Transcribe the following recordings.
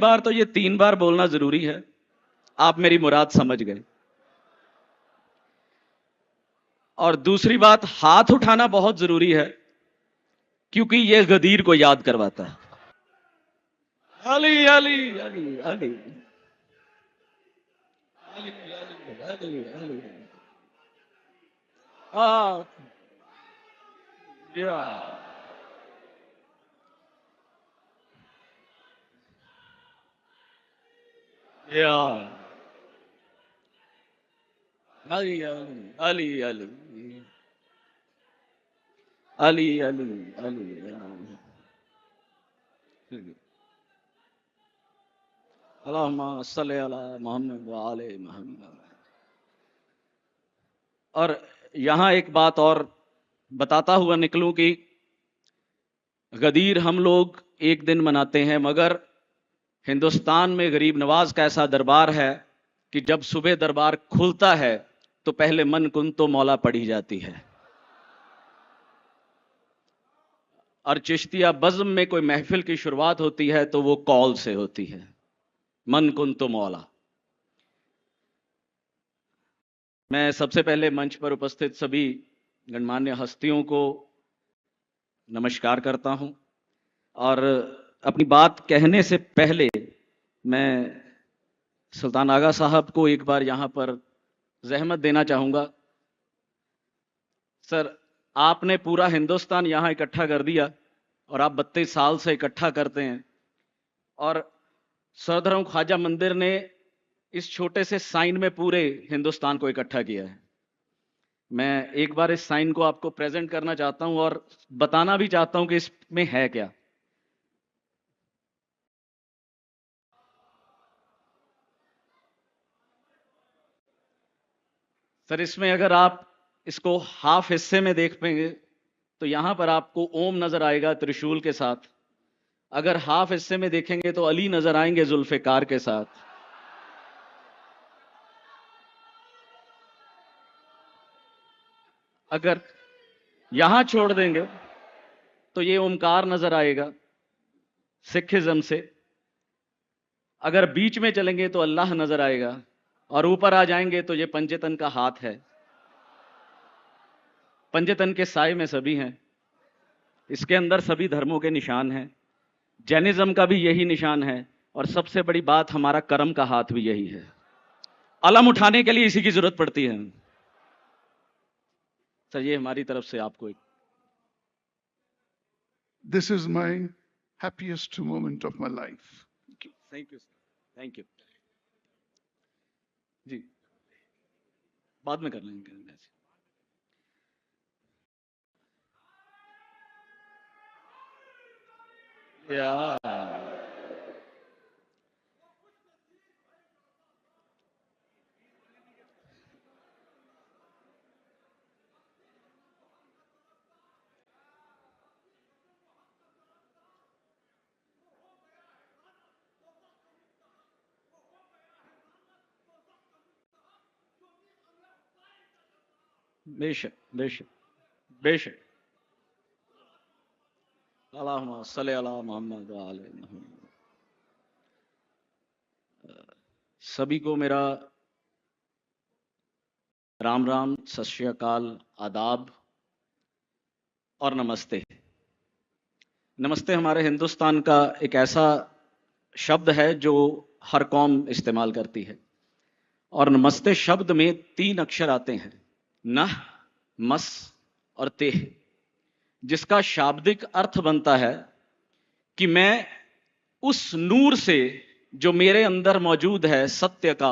बार तो ये 3 बार बोलना जरूरी है, आप मेरी मुराद समझ गए। और दूसरी बात, हाथ उठाना बहुत जरूरी है, क्योंकि ये गदीर को याद करवाता है। अली अली अली अली अली अली अली हाँ या या अली अली अली अली अली अली अली अल्लाहुम्मा सल्ली अला मोहम्मद व आले मोहम्मद। और यहां एक बात और बताता हुआ निकलूं कि गदीर हम लोग एक दिन मनाते हैं, मगर हिंदुस्तान में गरीब नवाज का ऐसा दरबार है कि जब सुबह दरबार खुलता है तो पहले मन कुन तो मौला पढ़ी जाती है। और चिश्तिया बज़्म में कोई महफिल की शुरुआत होती है तो वो कौल से होती है, मन कुन तो मौला। मैं सबसे पहले मंच पर उपस्थित सभी गणमान्य हस्तियों को नमस्कार करता हूं, और अपनी बात कहने से पहले मैं सुल्तान आगा साहब को एक बार यहां पर जहमत देना चाहूंगा। सर, आपने पूरा हिंदुस्तान यहां इकट्ठा कर दिया, और आप 32 साल से इकट्ठा करते हैं, और सरधर्म ख्वाजा मंदिर ने इस छोटे से साइन में पूरे हिंदुस्तान को इकट्ठा किया है। मैं एक बार इस साइन को आपको प्रेजेंट करना चाहता हूं और बताना भी चाहता हूं कि इसमें है क्या। सर, इसमें अगर आप इसको हाफ हिस्से में देख पाएंगे तो यहां पर आपको ओम नजर आएगा त्रिशूल के साथ। अगर हाफ हिस्से में देखेंगे तो अली नजर आएंगे जुल्फिकार के साथ। अगर यहां छोड़ देंगे तो ये ओमकार नजर आएगा सिखिज्म से। अगर बीच में चलेंगे तो अल्लाह नजर आएगा, और ऊपर आ जाएंगे तो ये पंचतन का हाथ है। पंचतन के साए में सभी हैं, इसके अंदर सभी धर्मों के निशान हैं। जैनिज्म का भी यही निशान है, और सबसे बड़ी बात, हमारा कर्म का हाथ भी यही है। अलम उठाने के लिए इसी की जरूरत पड़ती है। सर, ये हमारी तरफ से आपको एक This is my happiest moment of my life. Thank you sir, thank you ji. बाद में कर लेंगे। या बेशक बेशक बेशक। अल्लाहुम्मा सल्ली अला मोहम्मद व आले मोहम्मद। सभी को मेरा राम राम, सत श्री अकाल, आदाब और नमस्ते। नमस्ते हमारे हिंदुस्तान का एक ऐसा शब्द है जो हर कौम इस्तेमाल करती है, और नमस्ते शब्द में 3 अक्षर आते हैं, नह, मस और तेह, जिसका शाब्दिक अर्थ बनता है कि मैं उस नूर से जो मेरे अंदर मौजूद है, सत्य का,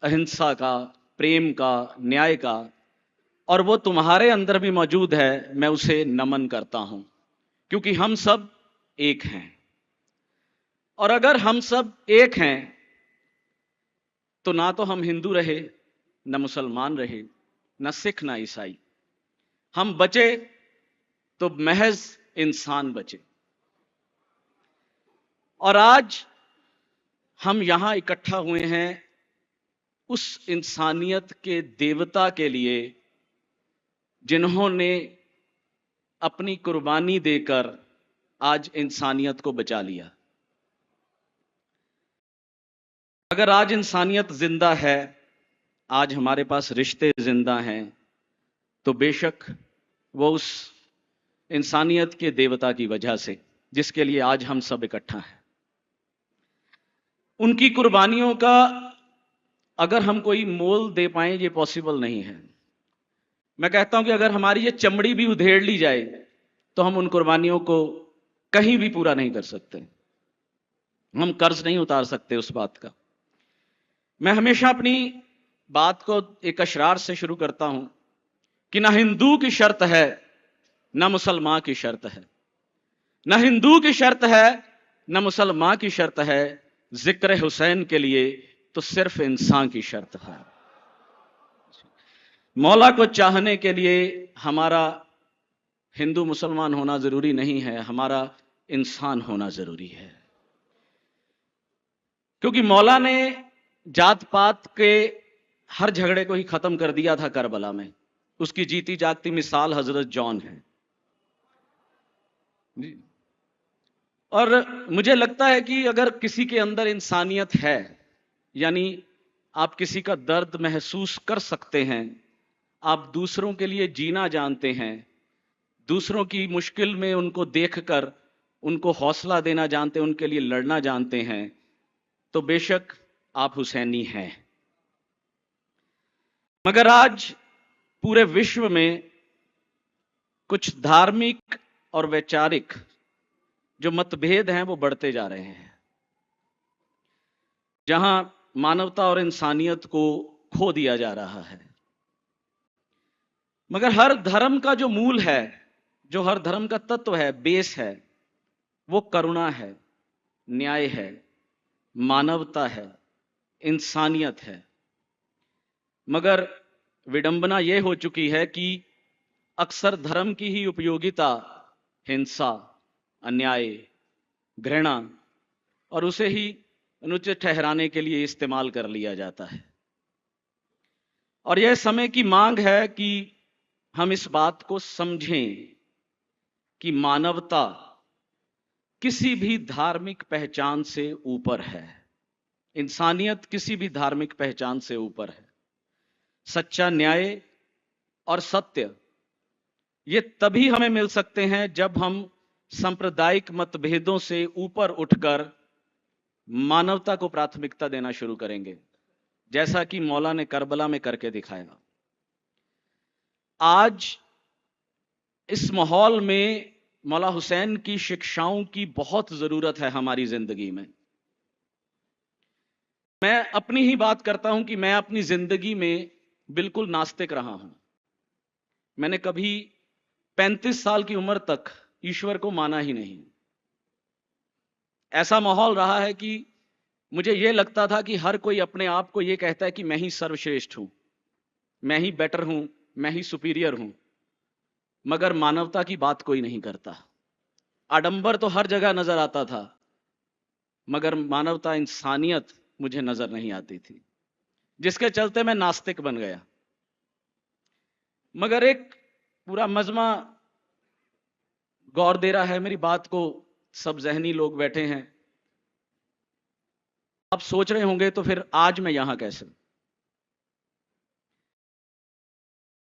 अहिंसा का, प्रेम का, न्याय का, और वो तुम्हारे अंदर भी मौजूद है, मैं उसे नमन करता हूं, क्योंकि हम सब एक हैं। और अगर हम सब एक हैं तो ना तो हम हिंदू रहे, न मुसलमान रहे, न सिख, न ईसाई। हम बचे तो महज इंसान बचे। और आज हम यहां इकट्ठा हुए हैं उस इंसानियत के देवता के लिए जिन्होंने अपनी कुर्बानी देकर आज इंसानियत को बचा लिया। अगर आज इंसानियत जिंदा है, आज हमारे पास रिश्ते जिंदा हैं, तो बेशक वो उस इंसानियत के देवता की वजह से जिसके लिए आज हम सब इकट्ठा हैं। उनकी कुर्बानियों का अगर हम कोई मोल दे पाएं, ये पॉसिबल नहीं है। मैं कहता हूं कि अगर हमारी ये चमड़ी भी उधेड़ ली जाए तो हम उन कुर्बानियों को कहीं भी पूरा नहीं कर सकते। हम कर्ज नहीं उतार सकते उस बात का। मैं हमेशा अपनी बात को एक अशरार से शुरू करता हूं कि ना हिंदू की शर्त है, ना मुसलमान की शर्त है। ना हिंदू की शर्त है, ना मुसलमान की शर्त है। जिक्र हुसैन के लिए तो सिर्फ इंसान की शर्त है। मौला को चाहने के लिए हमारा हिंदू मुसलमान होना जरूरी नहीं है, हमारा इंसान होना जरूरी है। क्योंकि मौला ने जात पात के हर झगड़े को ही खत्म कर दिया था करबला में। उसकी जीती जागती मिसाल हजरत जॉन है जी। और मुझे लगता है कि अगर किसी के अंदर इंसानियत है, यानी आप किसी का दर्द महसूस कर सकते हैं, आप दूसरों के लिए जीना जानते हैं, दूसरों की मुश्किल में उनको देखकर उनको हौसला देना जानते हैं, उनके लिए लड़ना जानते हैं, तो बेशक आप हुसैनी हैं। मगर आज पूरे विश्व में कुछ धार्मिक और वैचारिक जो मतभेद हैं वो बढ़ते जा रहे हैं, जहां मानवता और इंसानियत को खो दिया जा रहा है। मगर हर धर्म का जो मूल है, जो हर धर्म का तत्व है, बेस है, वो करुणा है, न्याय है, मानवता है, इंसानियत है। मगर विडंबना यह हो चुकी है कि अक्सर धर्म की ही उपयोगिता हिंसा, अन्याय, घृणा और उसे ही अनुचित ठहराने के लिए इस्तेमाल कर लिया जाता है। और यह समय की मांग है कि हम इस बात को समझें कि मानवता किसी भी धार्मिक पहचान से ऊपर है। इंसानियत किसी भी धार्मिक पहचान से ऊपर है। सच्चा न्याय और सत्य ये तभी हमें मिल सकते हैं जब हम सांप्रदायिक मतभेदों से ऊपर उठकर मानवता को प्राथमिकता देना शुरू करेंगे, जैसा कि मौला ने करबला में करके दिखाया। आज इस माहौल में मौला हुसैन की शिक्षाओं की बहुत जरूरत है हमारी जिंदगी में। मैं अपनी ही बात करता हूं कि मैं अपनी जिंदगी में बिल्कुल नास्तिक रहा हूं। मैंने कभी 35 साल की उम्र तक ईश्वर को माना ही नहीं। ऐसा माहौल रहा है कि मुझे यह लगता था कि हर कोई अपने आप को यह कहता है कि मैं ही सर्वश्रेष्ठ हूं, मैं ही बेटर हूं, मैं ही सुपीरियर हूं, मगर मानवता की बात कोई नहीं करता। आडंबर तो हर जगह नजर आता था, मगर मानवता, इंसानियत मुझे नजर नहीं आती थी, जिसके चलते मैं नास्तिक बन गया। मगर एक पूरा मजमा गौर दे रहा है मेरी बात को, सब जहनी लोग बैठे हैं। आप सोच रहे होंगे तो फिर आज मैं यहां कैसे?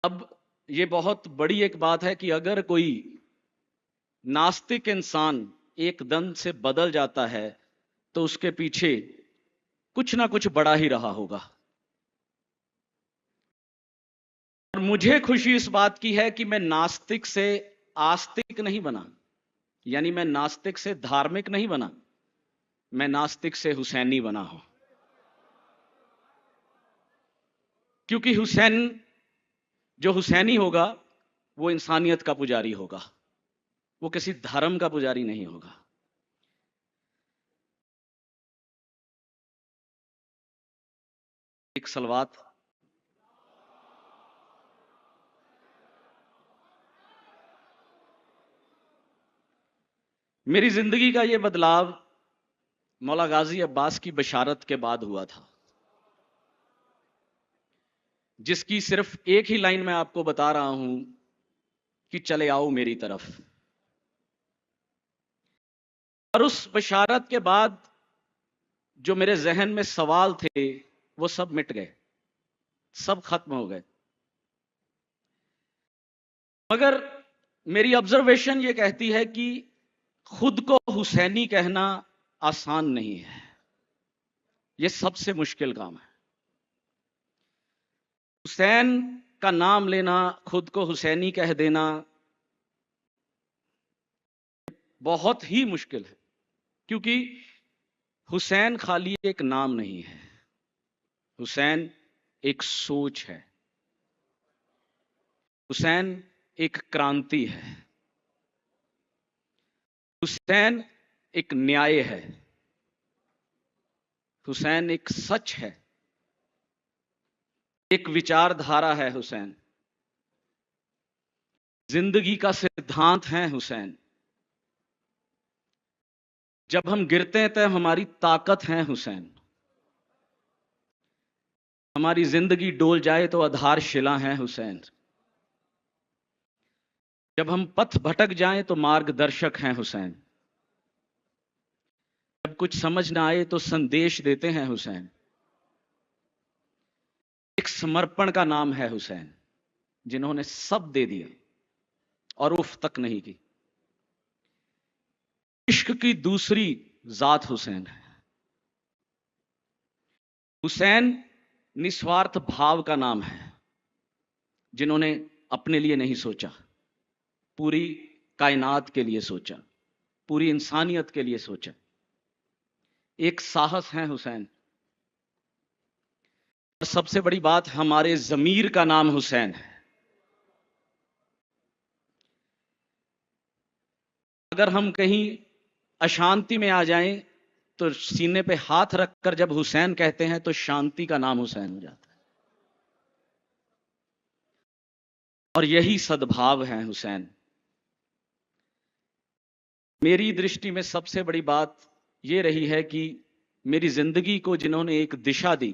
अब ये बहुत बड़ी एक बात है कि अगर कोई नास्तिक इंसान एक दम से बदल जाता है तो उसके पीछे कुछ ना कुछ बड़ा ही रहा होगा। और मुझे खुशी इस बात की है कि मैं नास्तिक से आस्तिक नहीं बना, यानी मैं नास्तिक से धार्मिक नहीं बना, मैं नास्तिक से हुसैनी बना हूं। क्योंकि हुसैन, जो हुसैनी होगा वो इंसानियत का पुजारी होगा, वो किसी धर्म का पुजारी नहीं होगा। एक सलवात। मेरी जिंदगी का यह बदलाव मौला गाजी अब्बास की बशारत के बाद हुआ था, जिसकी सिर्फ एक ही लाइन मैं आपको बता रहा हूं कि चले आओ मेरी तरफ। और उस बशारत के बाद जो मेरे जहन में सवाल थे वो सब मिट गए, सब खत्म हो गए। मगर मेरी ऑब्जर्वेशन ये कहती है कि खुद को हुसैनी कहना आसान नहीं है, ये सबसे मुश्किल काम है। हुसैन का नाम लेना, खुद को हुसैनी कह देना बहुत ही मुश्किल है, क्योंकि हुसैन खाली एक नाम नहीं है, हुसैन एक सोच है, हुसैन एक क्रांति है, हुसैन एक न्याय है, हुसैन एक सच है, एक विचारधारा है। हुसैन जिंदगी का सिद्धांत है। हुसैन जब हम गिरते हैं तब हमारी ताकत है। हुसैन हमारी जिंदगी डोल जाए तो आधारशिला है। हुसैन जब हम पथ भटक जाएं तो मार्गदर्शक हैं। हुसैन जब कुछ समझ ना आए तो संदेश देते हैं। हुसैन एक समर्पण का नाम है हुसैन, जिन्होंने सब दे दिया और उफ तक नहीं की। इश्क की दूसरी जात हुसैन है। हुसैन निस्वार्थ भाव का नाम है, जिन्होंने अपने लिए नहीं सोचा, पूरी कायनात के लिए सोचा, पूरी इंसानियत के लिए सोचा। एक साहस है हुसैन। और सबसे बड़ी बात, हमारे जमीर का नाम हुसैन है। अगर हम कहीं अशांति में आ जाएं तो सीने पे हाथ रखकर जब हुसैन कहते हैं तो शांति का नाम हुसैन हो जाता है। और यही सद्भाव है हुसैन। मेरी दृष्टि में सबसे बड़ी बात यह रही है कि मेरी जिंदगी को जिन्होंने एक दिशा दी,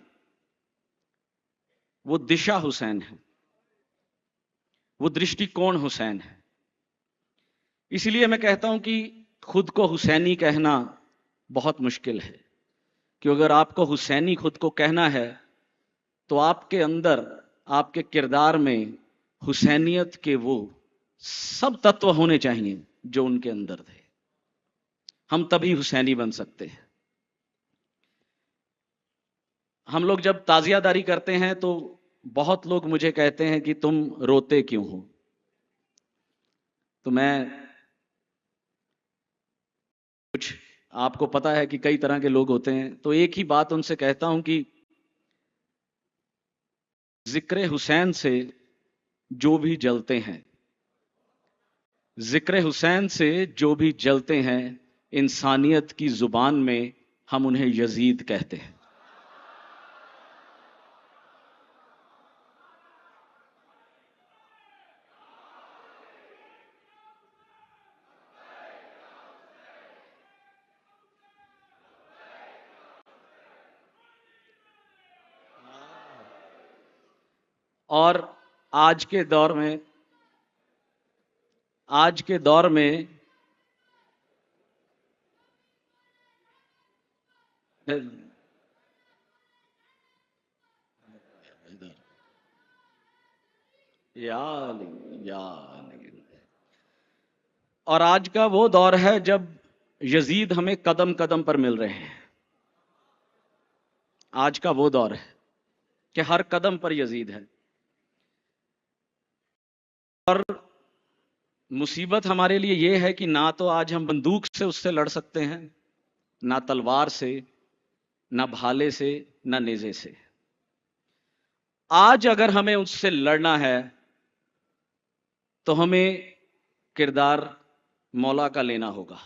वो दिशा हुसैन है, वो दृष्टिकोण हुसैन है। इसलिए मैं कहता हूं कि खुद को हुसैनी कहना बहुत मुश्किल है, कि अगर आपको हुसैनी खुद को कहना है तो आपके अंदर, आपके किरदार में हुसैनियत के वो सब तत्व होने चाहिए जो उनके अंदर थे। हम तभी हुसैनी बन सकते हैं। हम लोग जब ताजियादारी करते हैं तो बहुत लोग मुझे कहते हैं कि तुम रोते क्यों हो। तो मैं, कुछ आपको पता है कि कई तरह के लोग होते हैं, तो एक ही बात उनसे कहता हूं कि जिक्र हुसैन से जो भी जलते हैं, जिक्र हुसैन से जो भी जलते हैं, इंसानियत की जुबान में हम उन्हें यजीद कहते हैं। और आज के दौर में, आज के दौर में या या और आज का वो दौर है जब यजीद हमें कदम कदम पर मिल रहे हैं। आज का वो दौर है कि हर कदम पर यजीद है। और मुसीबत हमारे लिए ये है कि ना तो आज हम बंदूक से उससे लड़ सकते हैं, ना तलवार से, ना भाले से, ना नेज़े से। आज अगर हमें उससे लड़ना है तो हमें किरदार मौला का लेना होगा,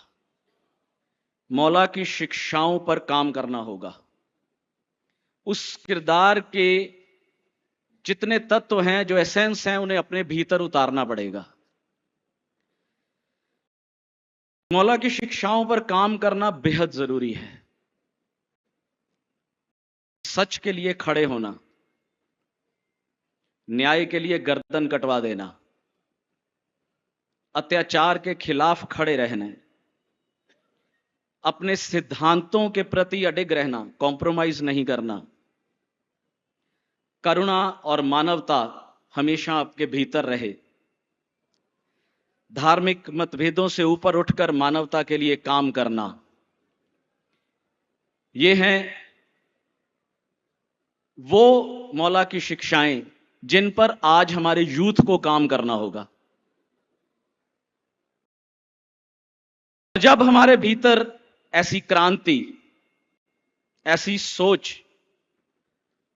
मौला की शिक्षाओं पर काम करना होगा। उस किरदार के जितने तत्व हैं, जो एसेंस हैं, उन्हें अपने भीतर उतारना पड़ेगा। मौला की शिक्षाओं पर काम करना बेहद जरूरी है। सच के लिए खड़े होना, न्याय के लिए गर्दन कटवा देना, अत्याचार के खिलाफ खड़े रहना, अपने सिद्धांतों के प्रति अडिग रहना, कॉम्प्रोमाइज नहीं करना, करुणा और मानवता हमेशा आपके भीतर रहे, धार्मिक मतभेदों से ऊपर उठकर मानवता के लिए काम करना, ये हैं वो मौला की शिक्षाएं जिन पर आज हमारे यूथ को काम करना होगा। जब हमारे भीतर ऐसी क्रांति, ऐसी सोच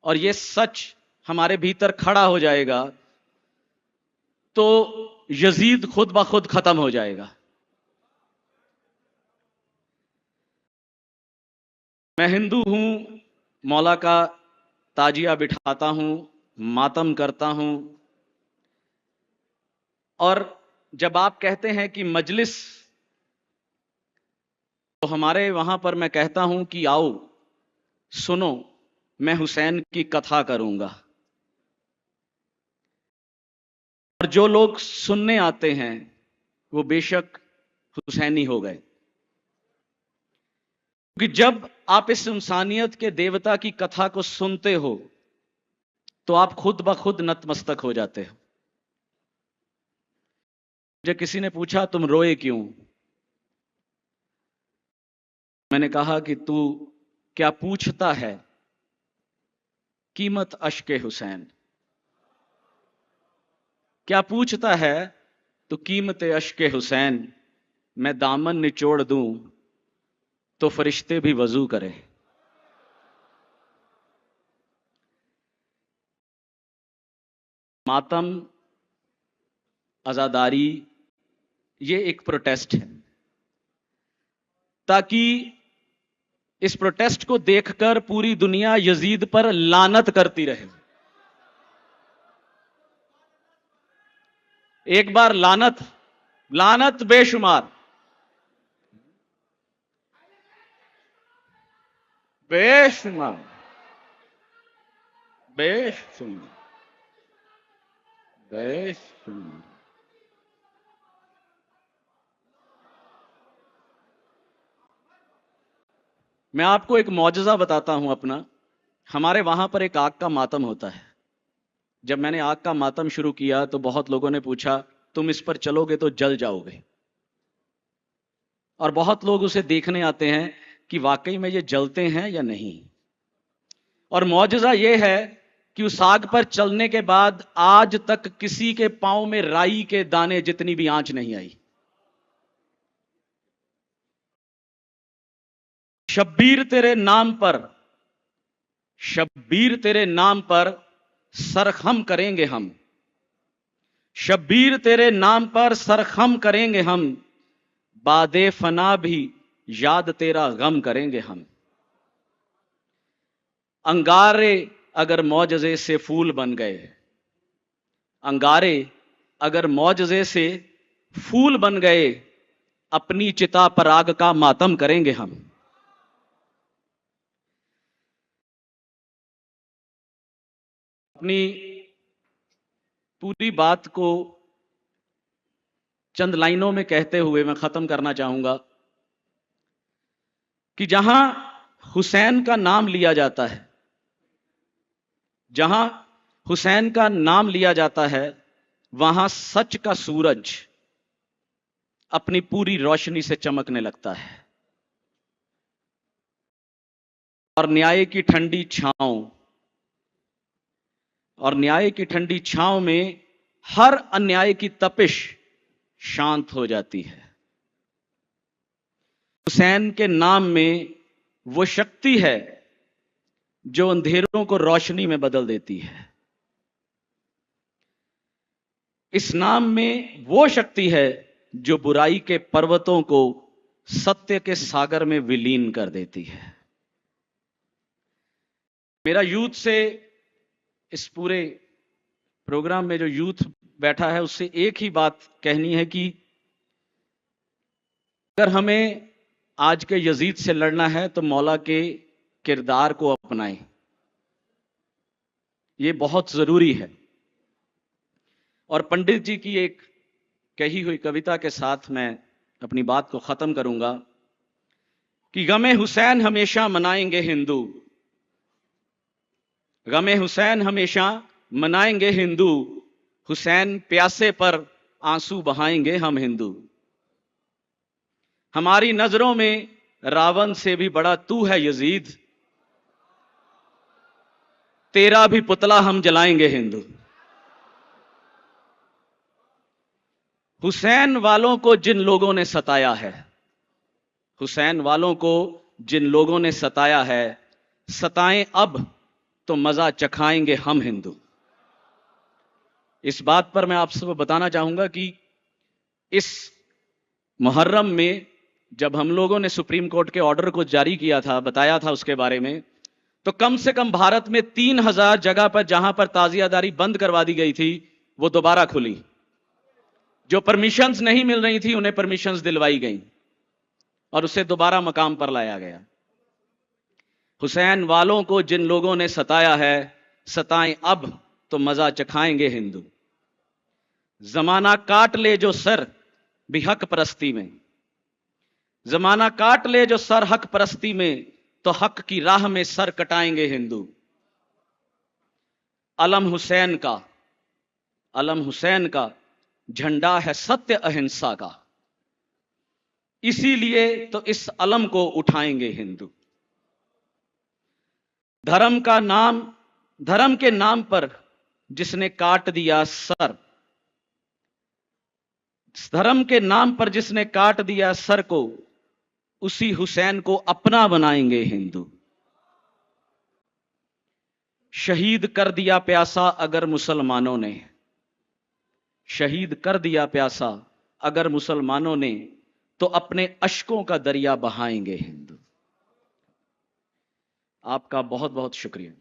और ये सच हमारे भीतर खड़ा हो जाएगा तो यजीद खुद ब खुद खत्म हो जाएगा। मैं हिंदू हूं, मौला का ताजिया बिठाता हूं, मातम करता हूं, और जब आप कहते हैं कि मजलिस, तो हमारे वहां पर मैं कहता हूं कि आओ सुनो, मैं हुसैन की कथा करूंगा। और जो लोग सुनने आते हैं वो बेशक हुसैनी हो गए, क्योंकि जब आप इस इंसानियत के देवता की कथा को सुनते हो तो आप खुद ब खुद नतमस्तक हो जाते हो। मुझे किसी ने पूछा तुम रोए क्यों? मैंने कहा कि तू क्या पूछता है कीमत अश्के हुसैन, क्या पूछता है तो कीमत अश्के हुसैन, मैं दामन निचोड़ दूं तो फरिश्ते भी वजू करें। मातम, आजादारी, ये एक प्रोटेस्ट है, ताकि इस प्रोटेस्ट को देखकर पूरी दुनिया यजीद पर लानत करती रहे। एक बार लानत, लानत बेशुमार, बेशुमार, बेशुमार, बेशुमार। मैं आपको एक मौजज़ा बताता हूं अपना। हमारे वहां पर एक आग का मातम होता है। जब मैंने आग का मातम शुरू किया तो बहुत लोगों ने पूछा तुम इस पर चलोगे तो जल जाओगे, और बहुत लोग उसे देखने आते हैं कि वाकई में ये जलते हैं या नहीं। और मौजज़ा ये है कि उस आग पर चलने के बाद आज तक किसी के पांव में राई के दाने जितनी भी आंच नहीं आई। शब्बीर तेरे नाम पर, शब्बीर तेरे नाम पर सरखम करेंगे हम, शब्बीर तेरे नाम पर सरखम करेंगे हम, बादे फना भी याद तेरा गम करेंगे हम। अंगारे अगर मौजज़े से फूल बन गए, अंगारे अगर मौजज़े से फूल बन गए, अपनी चिता पर आग का मातम करेंगे हम। अपनी पूरी बात को चंद लाइनों में कहते हुए मैं खत्म करना चाहूंगा कि जहां हुसैन का नाम लिया जाता है, जहां हुसैन का नाम लिया जाता है, वहां सच का सूरज अपनी पूरी रोशनी से चमकने लगता है, और न्याय की ठंडी छांव, और न्याय की ठंडी छांव में हर अन्याय की तपिश शांत हो जाती है। हुसैन के नाम में वो शक्ति है जो अंधेरों को रोशनी में बदल देती है। इस नाम में वो शक्ति है जो बुराई के पर्वतों को सत्य के सागर में विलीन कर देती है। मेरा यूथ से, इस पूरे प्रोग्राम में जो यूथ बैठा है उससे एक ही बात कहनी है कि अगर हमें आज के यजीद से लड़ना है तो मौला के किरदार को अपनाएं, ये बहुत जरूरी है। और पंडित जी की एक कही हुई कविता के साथ मैं अपनी बात को खत्म करूंगा कि गमे हुसैन हमेशा मनाएंगे हिंदू, गमे हुसैन हमेशा मनाएंगे हिंदू, हुसैन प्यासे पर आंसू बहाएंगे हम हिंदू। हमारी नजरों में रावण से भी बड़ा तू है यजीद, तेरा भी पुतला हम जलाएंगे हिंदू। हुसैन वालों को जिन लोगों ने सताया है, हुसैन वालों को जिन लोगों ने सताया है, सताएं अब तो मजा चखाएंगे हम हिंदू। इस बात पर मैं आप सबको बताना चाहूंगा कि इस मुहर्रम में जब हम लोगों ने सुप्रीम कोर्ट के ऑर्डर को जारी किया था, बताया था उसके बारे में, तो कम से कम भारत में 3000 जगह पर जहां पर ताजियादारी बंद करवा दी गई थी वो दोबारा खुली। जो परमिशंस नहीं मिल रही थी उन्हें परमिशंस दिलवाई गई और उसे दोबारा मकाम पर लाया गया। हुसैन वालों को जिन लोगों ने सताया है, सताएं अब तो मजा चखाएंगे हिंदू। जमाना काट ले जो सर भी हक परस्ती में, जमाना काट ले जो सर हक परस्ती में, तो हक की राह में सर कटाएंगे हिंदू। अलम हुसैन का, अलम हुसैन का झंडा है सत्य अहिंसा का, इसीलिए तो इस अलम को उठाएंगे हिंदू। धर्म का नाम, धर्म के नाम पर जिसने काट दिया सर, धर्म के नाम पर जिसने काट दिया सर को, उसी हुसैन को अपना बनाएंगे हिंदू। शहीद कर दिया प्यासा अगर मुसलमानों ने, शहीद कर दिया प्यासा अगर मुसलमानों ने, तो अपने अश्कों का दरिया बहाएंगे हिंदू। आपका बहुत बहुत शुक्रिया।